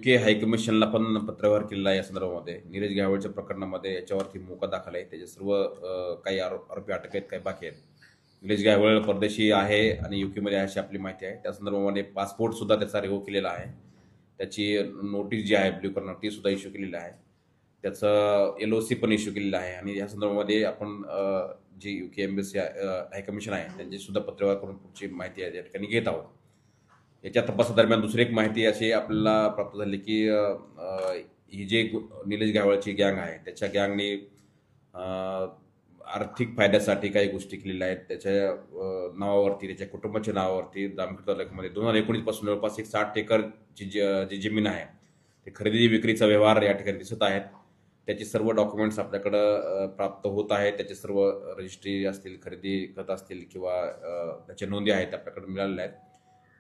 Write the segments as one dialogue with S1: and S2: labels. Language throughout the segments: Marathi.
S1: UK हायकमिशनला पण पत्रव्यवहार केलेला आहे या संदर्भामध्ये. नीरज घावळच्या प्रकरणामध्ये याच्यावरती मोका दाखल आहे. त्याचे सर्व काही आरोपी अटक आहेत, काही बाकी आहेत. नीरज घावळ परदेशी आहे आणि यूकेमध्ये आहे अशी आपली माहिती आहे. त्या संदर्भामध्ये पासपोर्टसुद्धा त्याचा रिव्होक केलेला आहे. त्याची नोटीस जी आहे ब्ल्यू कलर ती सुद्धा इश्यू केलेली आहे. त्याचं LOC पण इश्यू केलेलं आहे आणि या संदर्भामध्ये आपण जी UK एम्बेसी हायकमिशन आहे त्यांची सुद्धा पत्रव्यवहार करून पुढची माहिती आहे या ठिकाणी घेत आहोत. याच्या तपासादरम्यान दुसरी एक माहिती अशी आपल्याला प्राप्त झाली की ही जे निलेश घावळची गँग आहे त्याच्या गँगने आर्थिक फायद्यासाठी काही गोष्टी केलेल्या आहेत. त्याच्या नावावरती, त्याच्या कुटुंबाच्या नावावरती जामखेड तालुक्यामध्ये 2019 पासून जवळपास 60 एकरची जी जमीन आहे ते खरेदी विक्रीचा व्यवहार या ठिकाणी दिसत आहेत. त्याचे सर्व डॉक्युमेंट्स आपल्याकडं प्राप्त होत आहेत. त्याचे सर्व रजिस्ट्री असतील, खरेदी खत असतील किंवा त्याच्या नोंदी आहेत आपल्याकडे मिळालेल्या आहेत.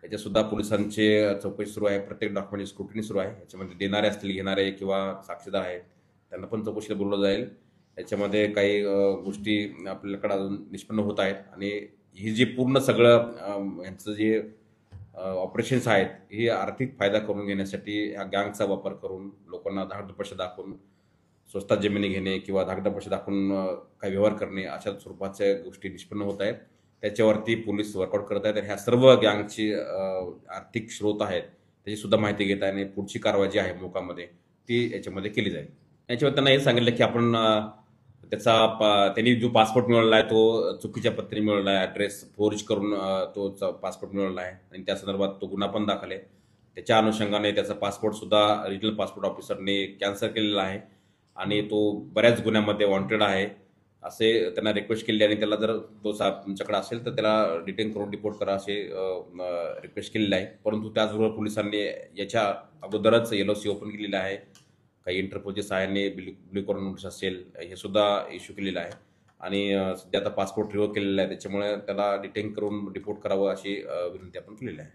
S1: याच्यासुद्धा पोलिसांचे चौकशी सुरू आहे. प्रत्येक डॉक्युमेंटची स्क्रुटिनी सुरू आहे. याच्यामध्ये देणारे असतील, घेणारे किंवा साक्षीदार आहेत त्यांना पण चौकशीला बोलवलं जाईल. याच्यामध्ये काही गोष्टी आपल्याकडे अजून निष्पन्न होत आहेत आणि ही जी पूर्ण सगळं यांचं जे ऑपरेशन्स आहेत ही आर्थिक फायदा करून घेण्यासाठी ह्या गँगचा वापर करून लोकांना धाकधुपट दाखवून स्वस्तात जमिनी घेणे किंवा धाकधुपट दाखवून काही व्यवहार करणे अशा स्वरूपाच्या गोष्टी निष्पन्न होत आहेत. त्याच्यावरती पोलीस वर्कआउट करत आहेत आणि ह्या सर्व गँगची आर्थिक स्रोत आहेत त्याची सुद्धा माहिती घेत आहे आणि पुढची कारवाई जी आहे मोकामध्ये ती याच्यामध्ये केली जाईल. याच्यावर त्यांना हे सांगितलं की आपण त्यांनी जो पासपोर्ट मिळवला आहे तो चुकीच्या पद्धतीने मिळवला आहे. ॲड्रेस फोर्ज करून तो पासपोर्ट मिळवला आहे आणि त्या संदर्भात तो गुन्हा पण दाखल आहे. त्याच्या अनुषंगाने त्याचा पासपोर्टसुद्धा रिजनल पासपोर्ट ऑफिसरने कॅन्सल केलेला आहे आणि तो बऱ्याच गुन्ह्यामध्ये वॉन्टेड आहे असे त्यांना रिक्वेस्ट केली आणि त्याला जर तो तुमच्याकडे असेल तर त्याला डिटेन करून डिपोर्ट करा असे रिक्वेस्ट केलेली आहे. परंतु त्याचबरोबर पोलिसांनी याच्या अगोदरच LOC ओपन केलेलं आहे. काही इंटरपोलच्या सहाय्याने ब्ल्यू कॉर्नर नोटीस असेल हे सुद्धा इश्यू केलेलं आहे आणि सध्या आता पासपोर्ट रिव्होक केलेला आहे त्याच्यामुळे त्याला डिटेन करून डिपोर्ट करावं अशी विनंती आपण केलेली आहे.